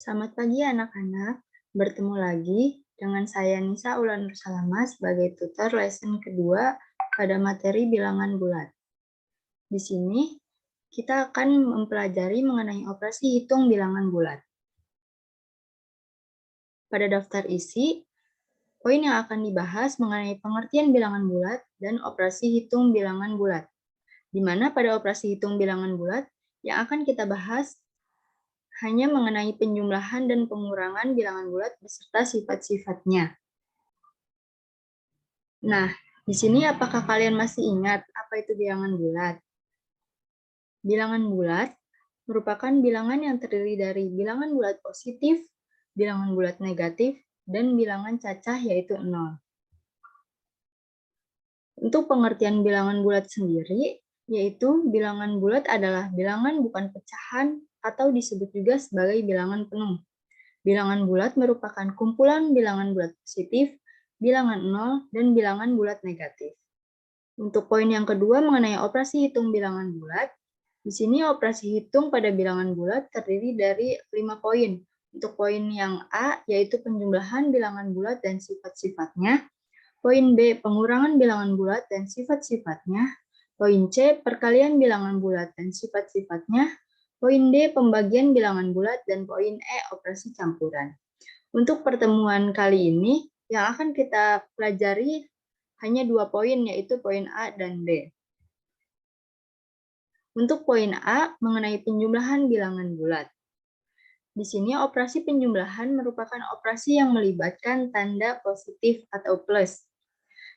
Selamat pagi anak-anak, bertemu lagi dengan saya Nisa Ulanur Salama sebagai tutor lesson kedua pada materi bilangan bulat. Di sini kita akan mempelajari mengenai operasi hitung bilangan bulat. Pada daftar isi, poin yang akan dibahas mengenai pengertian bilangan bulat dan operasi hitung bilangan bulat. Di mana pada operasi hitung bilangan bulat yang akan kita bahas hanya mengenai penjumlahan dan pengurangan bilangan bulat beserta sifat-sifatnya. Nah, di sini apakah kalian masih ingat apa itu bilangan bulat? Bilangan bulat merupakan bilangan yang terdiri dari bilangan bulat positif, bilangan bulat negatif, dan bilangan cacah yaitu 0. Untuk pengertian bilangan bulat sendiri, yaitu bilangan bulat adalah bilangan bukan pecahan atau disebut juga sebagai bilangan penuh. Bilangan bulat merupakan kumpulan bilangan bulat positif, bilangan 0, dan bilangan bulat negatif. Untuk poin yang kedua mengenai operasi hitung bilangan bulat, di sini operasi hitung pada bilangan bulat terdiri dari 5 poin. Untuk poin yang A, yaitu penjumlahan bilangan bulat dan sifat-sifatnya. Poin B, pengurangan bilangan bulat dan sifat-sifatnya. Poin C, perkalian bilangan bulat dan sifat-sifatnya. Poin D, pembagian bilangan bulat. Dan poin E, operasi campuran. Untuk pertemuan kali ini, yang akan kita pelajari hanya 2 poin, yaitu poin A dan B. Untuk poin A, mengenai penjumlahan bilangan bulat. Di sini operasi penjumlahan merupakan operasi yang melibatkan tanda positif atau plus.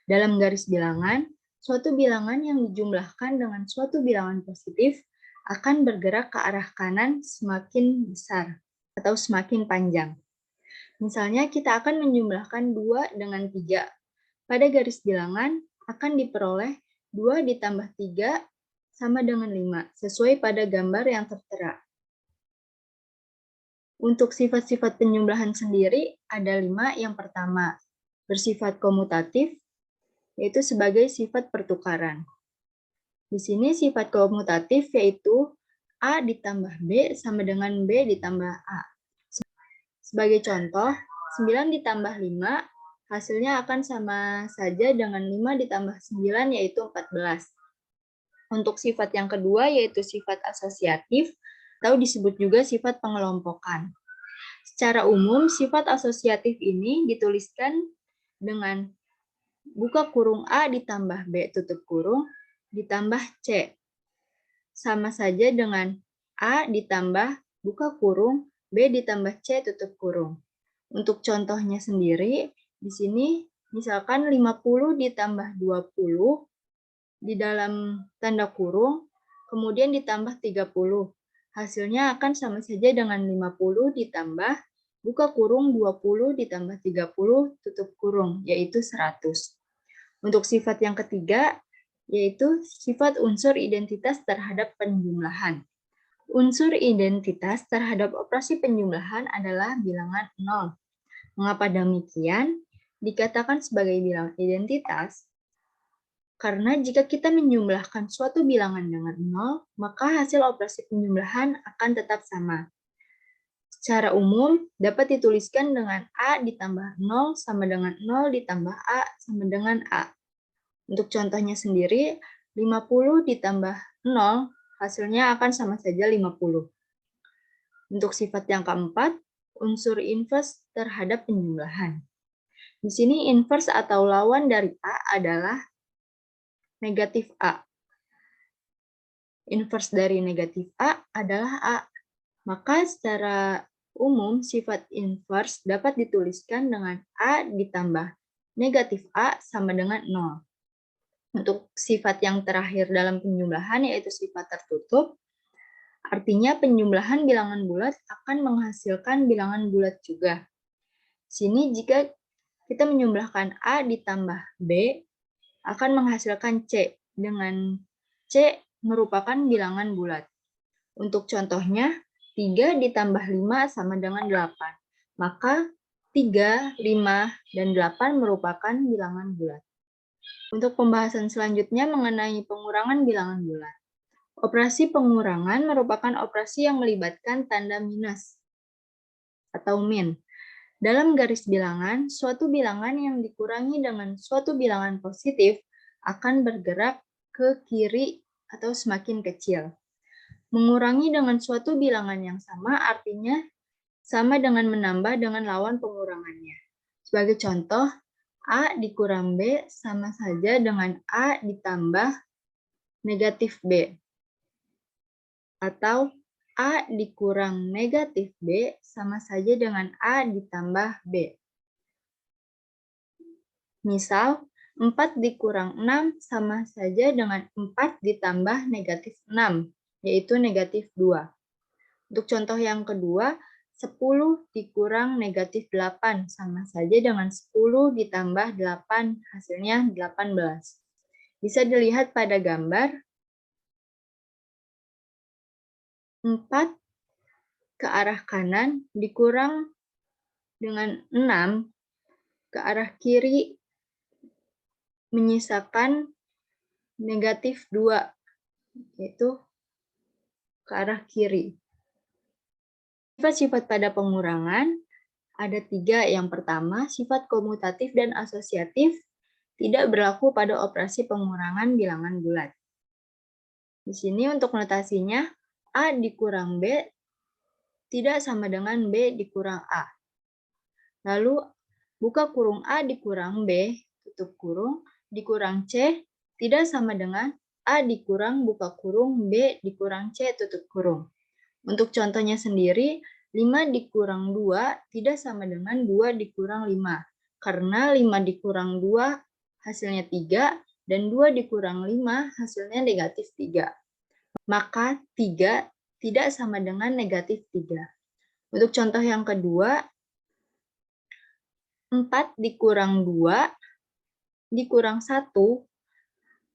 Dalam garis bilangan, suatu bilangan yang dijumlahkan dengan suatu bilangan positif akan bergerak ke arah kanan semakin besar atau semakin panjang. Misalnya kita akan menjumlahkan 2 dengan 3. Pada garis bilangan akan diperoleh 2 ditambah 3 sama dengan 5, sesuai pada gambar yang tertera. Untuk sifat-sifat penjumlahan sendiri, ada 5. Yang pertama, bersifat komutatif, yaitu sebagai sifat pertukaran. Di sini sifat komutatif yaitu A ditambah B sama dengan B ditambah A. Sebagai contoh, 9 ditambah 5, hasilnya akan sama saja dengan 5 ditambah 9, yaitu 14. Untuk sifat yang kedua, yaitu sifat asosiatif, atau disebut juga sifat pengelompokan. Secara umum, sifat asosiatif ini dituliskan dengan buka kurung A ditambah B tutup kurung ditambah C. Sama saja dengan A ditambah buka kurung B ditambah C tutup kurung. Untuk contohnya sendiri, di sini misalkan 50 ditambah 20 di dalam tanda kurung, kemudian ditambah 30. Hasilnya akan sama saja dengan 50 ditambah buka kurung 20 ditambah 30 tutup kurung, yaitu 100. Untuk sifat yang ketiga, yaitu sifat unsur identitas terhadap penjumlahan. Unsur identitas terhadap operasi penjumlahan adalah bilangan 0. Mengapa demikian? Dikatakan sebagai bilangan identitas, karena jika kita menjumlahkan suatu bilangan dengan 0, maka hasil operasi penjumlahan akan tetap sama. Secara umum, dapat dituliskan dengan A ditambah 0 sama dengan 0 ditambah A sama dengan A. Untuk contohnya sendiri, 50 ditambah 0, hasilnya akan sama saja 50. Untuk sifat yang keempat, unsur inverse terhadap penjumlahan. Di sini inverse atau lawan dari A adalah negatif A. Inverse dari negatif A adalah A. Maka secara umum sifat inverse dapat dituliskan dengan A ditambah negatif A sama dengan 0. Untuk sifat yang terakhir dalam penjumlahan yaitu sifat tertutup, artinya penjumlahan bilangan bulat akan menghasilkan bilangan bulat juga. Sini jika kita menjumlahkan A ditambah B akan menghasilkan C, dengan C merupakan bilangan bulat. Untuk contohnya, 3 ditambah 5 sama dengan 8. Maka 3, 5, dan 8 merupakan bilangan bulat. Untuk pembahasan selanjutnya mengenai pengurangan bilangan bulat. Operasi pengurangan merupakan operasi yang melibatkan tanda minus. atau min. Dalam garis bilangan, suatu bilangan yang dikurangi dengan suatu bilangan positif akan bergerak ke kiri atau semakin kecil. Mengurangi dengan suatu bilangan yang sama artinya sama dengan menambah dengan lawan pengurangannya. Sebagai contoh, A dikurang B sama saja dengan A ditambah negatif B. Atau A dikurang negatif B sama saja dengan A ditambah B. Misal, 4 dikurang 6 sama saja dengan 4 ditambah negatif 6, yaitu negatif 2. Untuk contoh yang kedua, 10 dikurang negatif 8 sama saja dengan 10 ditambah 8, hasilnya 18. Bisa dilihat pada gambar, 4 ke arah kanan dikurang dengan 6 ke arah kiri menyisakan negatif 2, yaitu ke arah kiri. Sifat-sifat pada pengurangan ada 3. Yang pertama, sifat komutatif dan asosiatif tidak berlaku pada operasi pengurangan bilangan bulat. Di sini untuk notasinya, A dikurang B tidak sama dengan B dikurang A. Lalu, buka kurung A dikurang B, tutup kurung, dikurang C tidak sama dengan A dikurang buka kurung B dikurang C tutup kurung. Untuk contohnya sendiri, 5 dikurang 2 tidak sama dengan 2 dikurang 5. Karena 5 dikurang 2 hasilnya 3, dan 2 dikurang 5 hasilnya negatif 3. Maka 3 tidak sama dengan negatif 3. Untuk contoh yang kedua, 4 dikurang 2 dikurang 1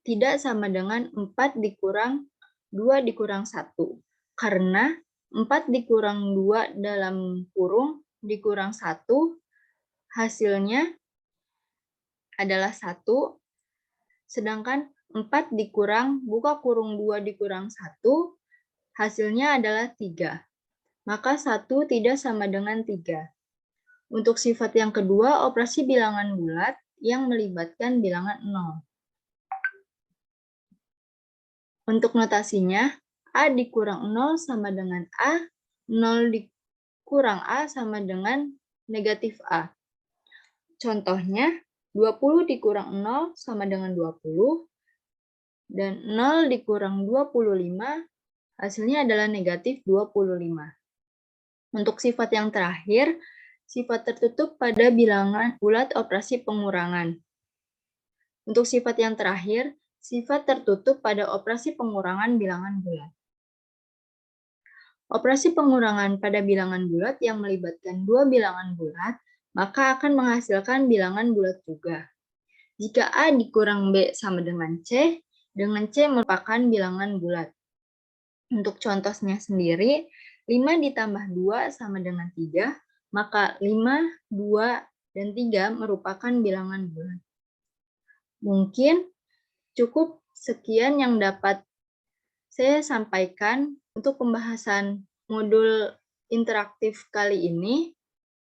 tidak sama dengan 4 dikurang 2 dikurang 1. Karena 4 dikurang 2 dalam kurung dikurang 1, hasilnya adalah 1, sedangkan 4 dikurang buka kurung 2 dikurang 1, hasilnya adalah 3. Maka 1 tidak sama dengan 3. Untuk sifat yang kedua, operasi bilangan bulat yang melibatkan bilangan 0. Untuk notasinya, A dikurang 0 sama dengan A, 0 dikurang A sama dengan negatif A. Contohnya, 20 dikurang 0 sama dengan 20, dan 0 dikurang 25, hasilnya adalah negatif 25. Untuk sifat yang terakhir, sifat tertutup pada bilangan bulat operasi pengurangan. Untuk sifat yang terakhir, sifat tertutup pada operasi pengurangan bilangan bulat. Operasi pengurangan pada bilangan bulat yang melibatkan dua bilangan bulat, maka akan menghasilkan bilangan bulat juga. Jika A dikurang B sama dengan C merupakan bilangan bulat. Untuk contohnya sendiri, 5 ditambah 2 sama dengan 3, maka 5, 2, dan 3 merupakan bilangan bulat. Mungkin cukup sekian yang dapat saya sampaikan untuk pembahasan modul interaktif kali ini.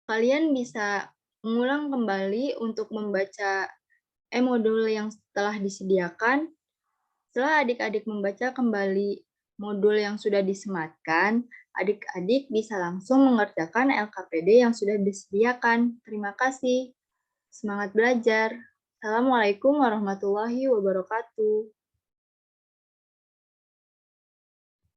Kalian bisa mengulang kembali untuk membaca modul yang telah disediakan. Setelah adik-adik membaca kembali modul yang sudah disematkan, adik-adik bisa langsung mengerjakan LKPD yang sudah disediakan. Terima kasih. Semangat belajar. Assalamualaikum warahmatullahi wabarakatuh.